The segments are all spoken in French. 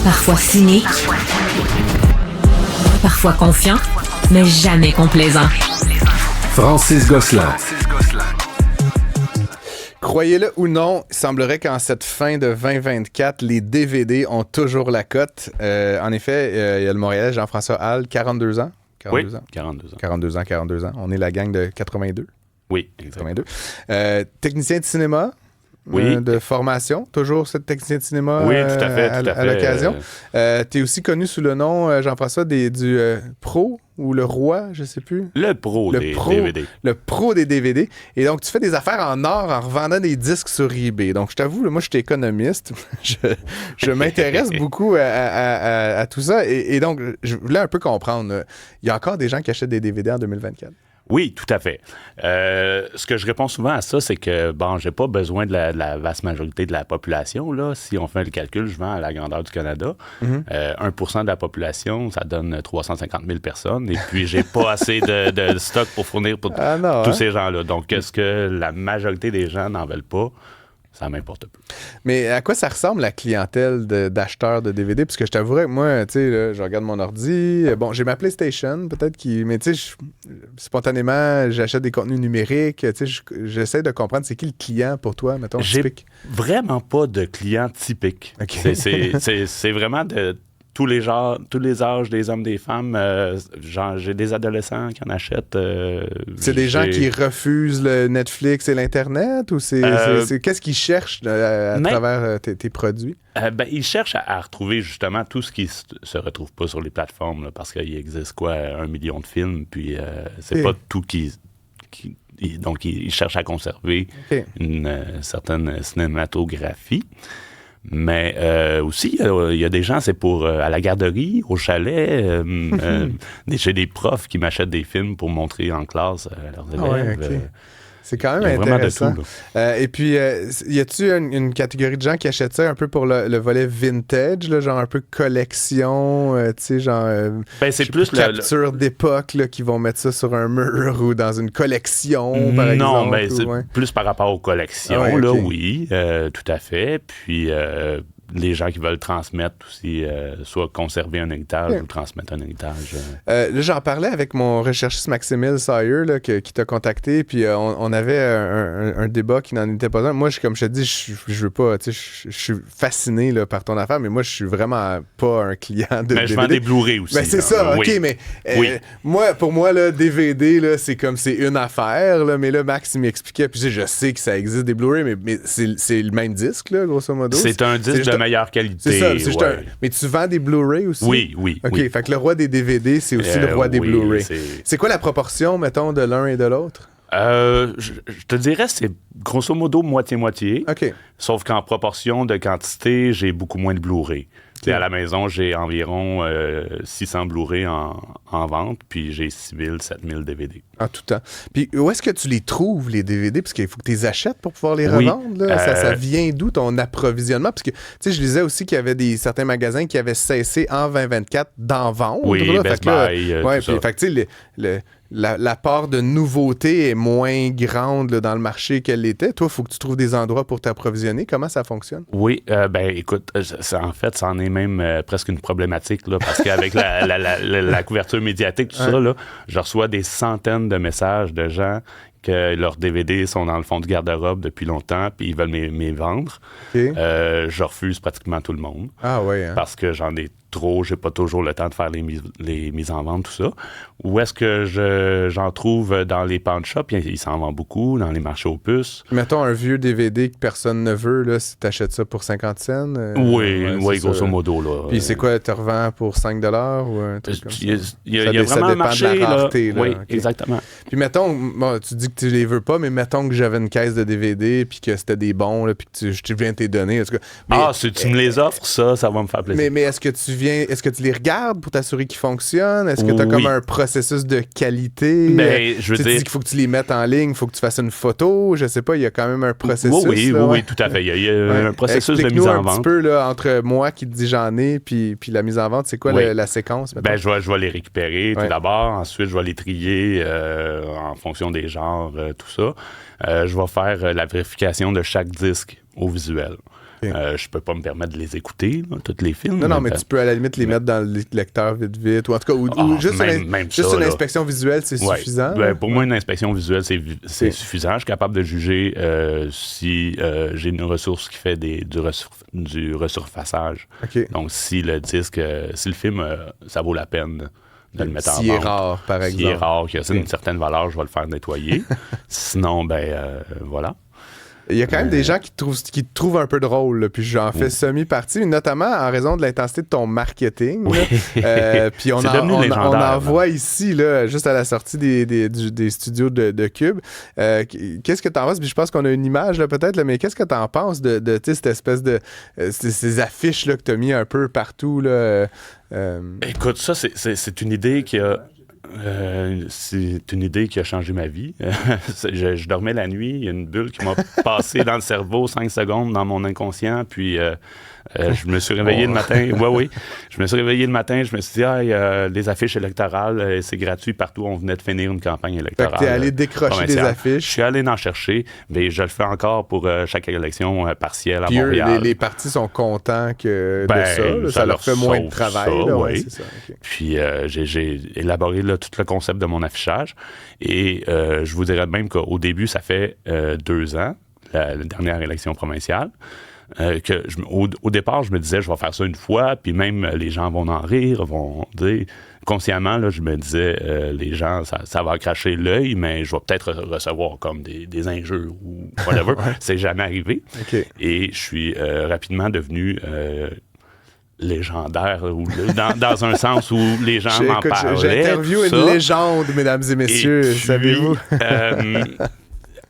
Parfois cynique, parfois confiant, mais jamais complaisant. Francis Gosselin. Croyez-le ou non, il semblerait qu'en cette fin de 2024, les DVD ont toujours la cote. En effet, il y a le Montréalais Jean-François Hall, 42 ans. 42 ans. 42 ans. On est la gang de 82. Oui, 82. Technicien de cinéma. Oui. De formation, toujours cette technicien de cinéma oui, tout à fait, à l'occasion. Tu es aussi connu sous le nom, Jean-François, du Pro ou le Roi, je sais plus. Le pro des DVD. Le Pro des DVD. Et donc, tu fais des affaires en or en revendant des disques sur eBay. Donc, je t'avoue, moi, je suis économiste. je m'intéresse beaucoup à tout ça. Et donc, je voulais un peu comprendre. Il y a encore des gens qui achètent des DVD en 2024? Oui, tout à fait. Ce que je réponds souvent à ça, c'est que, j'ai pas besoin de la vaste majorité de la population. Là. Si on fait le calcul, je vends à la grandeur du Canada. 1% de la population, ça donne 350 000 personnes. Et puis, j'ai pas assez de stock pour fournir pour tous ces gens-là. Donc, est-ce que la majorité des gens n'en veulent pas? Ça m'importe peu. Mais à quoi ça ressemble la clientèle d'acheteurs de DVD? Parce que je t'avouerais que moi, tu sais, je regarde mon ordi. Bon, j'ai ma PlayStation, peut-être mais tu sais, spontanément, j'achète des contenus numériques. Tu sais, j'essaie de comprendre c'est qui le client pour toi, mettons, typique. J'ai vraiment pas de client typique. Okay. C'est vraiment de tous les âges, des hommes, des femmes. J'ai des adolescents qui en achètent. C'est des gens qui refusent le Netflix et l'Internet ou qu'est-ce qu'ils cherchent à travers tes produits? Ils cherchent à retrouver justement tout ce qui se retrouve pas sur les plateformes là, parce qu'il existe 1 million de films, puis c'est pas tout donc ils cherchent à conserver une certaine cinématographie. Mais aussi, il y a des gens, c'est pour à la garderie, au chalet. J'ai des profs qui m'achètent des films pour montrer en classe à leurs élèves. C'est quand même intéressant. De tout, et puis, y a-tu une catégorie de gens qui achètent ça un peu pour le volet vintage, là, genre un peu collection, tu sais, genre c'est plus capture d'époque là, qui vont mettre ça sur un mur ou dans une collection, par exemple? Non, c'est plus par rapport aux collections, oui, tout à fait. Puis les gens qui veulent transmettre aussi, soit conserver un héritage ou transmettre un héritage. Là, j'en parlais avec mon recherchiste Maximile Sawyer là, qui t'a contacté, puis on avait un débat qui n'en était pas un. Moi, comme je te dis, je veux pas, tu sais, je suis fasciné là, par ton affaire, mais moi, je suis vraiment pas un client de mais DVD. Je vends des Blu-ray aussi. Ben, c'est ça, OK, mais pour moi, là, DVD, là, c'est comme c'est une affaire, là, mais là, Max, il m'expliquait, puis je sais que ça existe des Blu-ray, mais c'est le même disque, là, grosso modo. C'est un disque de meilleure qualité. C'est ça, mais tu vends des Blu-ray aussi? Oui. OK, fait que le roi des DVD, c'est aussi le roi des Blu-ray. C'est quoi la proportion, mettons, de l'un et de l'autre? Je te dirais, c'est grosso modo moitié-moitié. OK. Sauf qu'en proportion de quantité, j'ai beaucoup moins de Blu-ray. À la maison, j'ai environ 600 Blu-ray en vente, puis j'ai 6 000, 7 000 DVD. En tout temps. Puis où est-ce que tu les trouves, les DVD? Parce qu'il faut que tu les achètes pour pouvoir les revendre. Là. Ça vient d'où ton approvisionnement? Parce que, tu sais, je lisais aussi qu'il y avait certains magasins qui avaient cessé en 2024 d'en vendre. Oui, là. Best Buy, tout ça. Fait que, tu sais, la part de nouveauté est moins grande là, dans le marché qu'elle l'était. Toi, il faut que tu trouves des endroits pour t'approvisionner. Comment ça fonctionne? Oui, écoute, en fait, ça en est même presque une problématique, là, parce qu'avec la couverture médiatique, tout ça, là, je reçois des centaines de messages de gens que leurs DVD sont dans le fond du garde-robe depuis longtemps, puis ils veulent me vendre. Okay. Je refuse pratiquement tout le monde. Ah oui, hein? Parce que j'en ai trop, j'ai pas toujours le temps de faire les mises en vente, tout ça. Où est-ce que j'en trouve dans les pawn shops? Il s'en vend beaucoup, dans les marchés aux puces. Mettons un vieux DVD que personne ne veut, là, si t'achètes ça pour 50 cents. Oui, grosso modo. Là. Puis c'est quoi, tu revends pour 5 $ ou un truc comme ça? Il y a vraiment un marché, de la rareté, là. Oui, Okay. Exactement. Puis mettons, tu dis que tu les veux pas, mais mettons que j'avais une caisse de DVD puis que c'était des bons, là, puis que je viens de t'es donner. En tout cas, si tu me les offres, ça va me faire plaisir. Mais est-ce que tu les regardes pour t'assurer qu'ils fonctionnent? Est-ce que tu as comme un processus de qualité? Je veux dire... Tu dis qu'il faut que tu les mettes en ligne, il faut que tu fasses une photo, je sais pas, il y a quand même un processus. Oui, tout à fait. Il y a un processus de mise en vente. Explique-nous un petit peu, là, entre moi qui te dis j'en ai, puis la mise en vente, c'est quoi la séquence? Je vais les récupérer tout d'abord. Ensuite, je vais les trier en fonction des genres, tout ça. Je vais faire la vérification de chaque disque au visuel. Je peux pas me permettre de les écouter, là, tous les films. Non, mais tu peux à la limite les mettre dans le lecteur vite, ou en tout cas, ou juste, juste une inspection visuelle, c'est suffisant. Pour moi, une inspection visuelle, c'est suffisant. Je suis capable de juger si j'ai une ressource qui fait du resurfaçage. Donc, si le disque, si le film, ça vaut la peine de le mettre en vente. S'il est rare, par exemple. S'il est rare, qu'il y a une certaine valeur, je vais le faire nettoyer. Sinon, voilà. Il y a quand même des gens qui te trouvent un peu drôle, là, puis j'en fais semi-partie, notamment en raison de l'intensité de ton marketing. Puis on en voit ici, là, juste à la sortie des studios de Cube. Qu'est-ce que tu en penses? Puis je pense qu'on a une image, là, peut-être, là, mais qu'est-ce que tu en penses de cette espèce de... ces affiches là, que tu as mis un peu partout, là? Écoute, ça, c'est une idée qui a... c'est une idée qui a changé ma vie. Je dormais la nuit, il y a une bulle qui m'a passé dans le cerveau 5 secondes dans mon inconscient, puis je me suis réveillé le matin. Je me suis réveillé le matin, je me suis dit, il y a des affiches électorales, c'est gratuit partout. On venait de finir une campagne électorale. Fait que t'es allé décrocher des affiches. Je suis allé en chercher, mais je le fais encore pour chaque élection partielle à puis Montréal. Les partis sont contents de ça. Là, ça leur fait moins de travail. Ça, là, oui. C'est ça, okay. Puis j'ai élaboré là, tout le concept de mon affichage. Et je vous dirais même qu'au début, ça fait 2 ans, la dernière élection provinciale. Au départ, je me disais, je vais faire ça une fois, puis même les gens vont en rire, vont dire... Consciemment, là, je me disais, les gens, ça va cracher l'œil, mais je vais peut-être recevoir comme des injures ou whatever. C'est jamais arrivé. Okay. Et je suis rapidement devenu... légendaire, ou dans un sens où les gens m'en parlaient. J'interviewe une légende, mesdames et messieurs, et puis, savez-vous?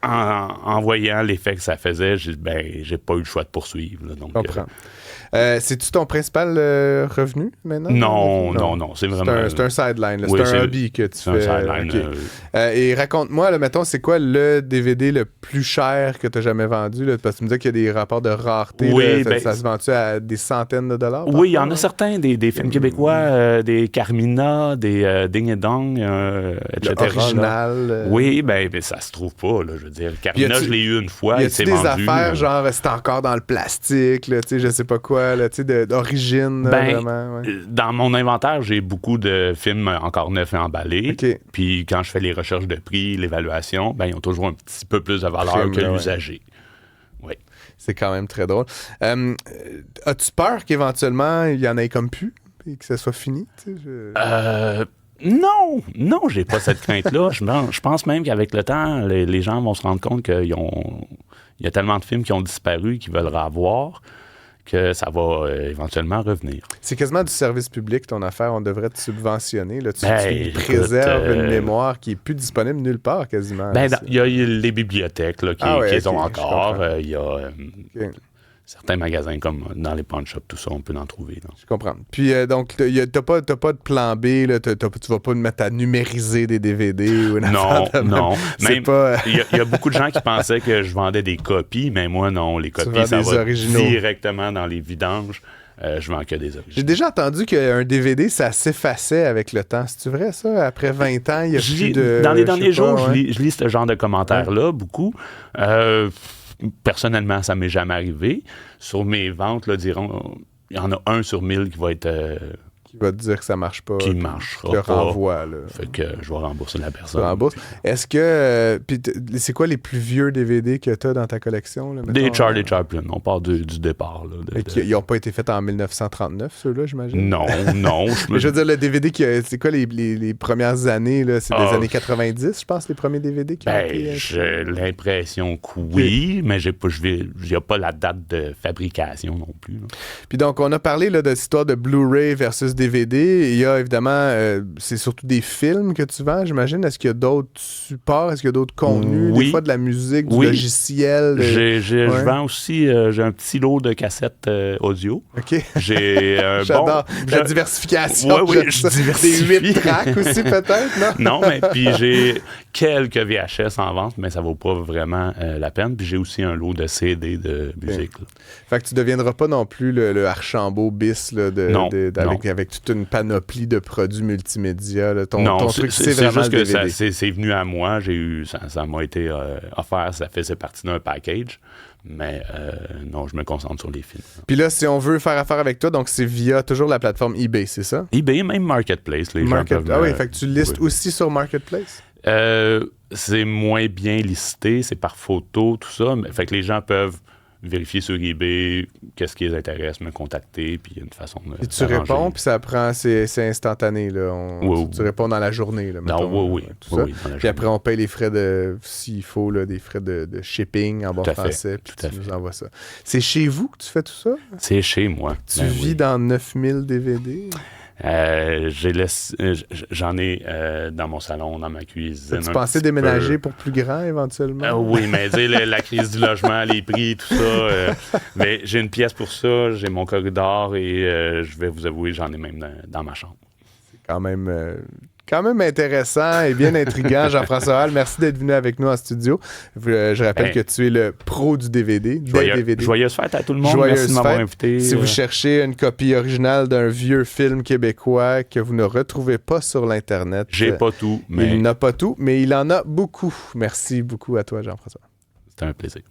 En voyant l'effet que ça faisait, j'ai pas eu le choix de poursuivre. Là, donc, comprends. C'est-tu ton principal revenu maintenant? Non. C'est vraiment... C'est un sideline. C'est un hobby que tu fais. C'est un sideline. Et raconte-moi, là, mettons, c'est quoi le DVD le plus cher que tu as jamais vendu? Là, parce que tu me disais qu'il y a des rapports de rareté. Oui, là, ça se vend-tu à des centaines de dollars? Oui, il y en a certains, des films québécois, des Carmina, des Ding et Dong, etc. Original. Oui, ça se trouve pas, là, je veux dire. Carmina, je l'ai eu une fois, et c'est vendu. Y a-tu des affaires, genre, c'est encore dans le plastique, là, je sais pas quoi, là, d'origine, vraiment? Ouais. Dans mon inventaire, j'ai beaucoup de films encore neufs et emballés. Okay. Puis quand je fais les recherches de prix, l'évaluation, ils ont toujours un petit peu plus de valeur que l'usager. Oui. C'est quand même très drôle. As-tu peur qu'éventuellement, il y en ait comme plus et que ça soit fini? Non, j'ai pas cette crainte-là. Je pense même qu'avec le temps, les gens vont se rendre compte qu'il y a tellement de films qui ont disparu, qu'ils veulent revoir, que ça va éventuellement revenir. C'est quasiment du service public, ton affaire. On devrait te subventionner. Là. Tu préserves une mémoire qui n'est plus disponible nulle part, quasiment. Il y a les bibliothèques là, qui ont encore. Il y a... certains magasins comme dans les pawn shops, tout ça, on peut en trouver. Là. Je comprends. Puis donc, t'as pas de plan B, là, tu vas pas te mettre à numériser des DVD ou une affaire Non. Même, il y a beaucoup de gens qui pensaient que je vendais des copies, mais moi, non. Les copies, ça va directement dans les vidanges. Je vends que des originaux. J'ai déjà entendu qu'un DVD, ça s'effaçait avec le temps. C'est-tu vrai, ça? Après 20 ans, il y a plus de... Dans les derniers jours, je lis ce genre de commentaires-là, beaucoup. Personnellement, ça m'est jamais arrivé. Sur mes ventes, là, diront, il y en a 1 sur 1000 qui va être... qui va te dire que ça marche pas. Qui marchera le renvoie, là. Fait que je vais rembourser la personne. Est-ce que... puis c'est quoi les plus vieux DVD que tu as dans ta collection? Là, des Charlie Chaplin. On part du départ. Là, ils n'ont pas été faits en 1939, ceux-là, j'imagine? Non. Mais je veux dire, le DVD, c'est quoi les premières années? Là? C'est des années 90, je pense, les premiers DVD qui ont été... J'ai l'impression que oui, mais il n'y a pas la date de fabrication non plus. Là. Puis donc, on a parlé là, de l'histoire de Blu-ray versus DVD. Il y a évidemment, c'est surtout des films que tu vends, j'imagine. Est-ce qu'il y a d'autres supports? Est-ce qu'il y a d'autres contenus? Oui. Des fois de la musique, du logiciel? Je vends aussi, j'ai un petit lot de cassettes audio. OK. J'adore la diversification. Oui, je diversifie. Des 8 tracks aussi, peut-être, non? Non, mais puis j'ai quelques VHS en vente, mais ça vaut pas vraiment la peine. Puis j'ai aussi un lot de CD de musique. Fait que tu deviendras pas non plus le Archambault bis là, non. avec avec toute une panoplie de produits multimédia. Là. Ton truc, c'est vraiment juste le que DVD. c'est venu à moi. Ça m'a été offert. Ça faisait partie d'un package. Mais non, je me concentre sur les films. Puis là, si on veut faire affaire avec toi, donc c'est via toujours la plateforme eBay, c'est ça? eBay, même Marketplace. Les gens peuvent oui, fait que tu listes aussi sur Marketplace? C'est moins bien listé, c'est par photo, tout ça. Mais, fait que les gens peuvent vérifier sur eBay qu'est-ce qui les intéresse, me contacter, puis il y a une façon de. Et tu réponds, puis ça prend, c'est instantané. Là. Tu réponds dans la journée. Là, mettons, oui. Tout ça. Puis après, on paye les frais s'il faut, là, des frais de shipping en bon français, puis tu nous envoies ça. C'est chez vous que tu fais tout ça? C'est chez moi. Tu vis dans 9000 DVD? J'en ai dans mon salon, dans ma cuisine. Tu pensais déménager pour plus grand éventuellement? Oui, mais la crise du logement, les prix, tout ça. Mais j'ai une pièce pour ça, j'ai mon corridor et je vais vous avouer, j'en ai même dans ma chambre. C'est quand même intéressant et bien intriguant. Jean-François Hall, merci d'être venu avec nous en studio. Je rappelle que tu es le pro du DVD. Joyeuse fête à tout le monde. Joyeuse merci de m'avoir fête. invité. Si vous cherchez une copie originale d'un vieux film québécois que vous ne retrouvez pas sur l'Internet. J'ai pas tout, mais... Il n'a pas tout, mais il en a beaucoup. Merci beaucoup à toi, Jean-François. C'était un plaisir.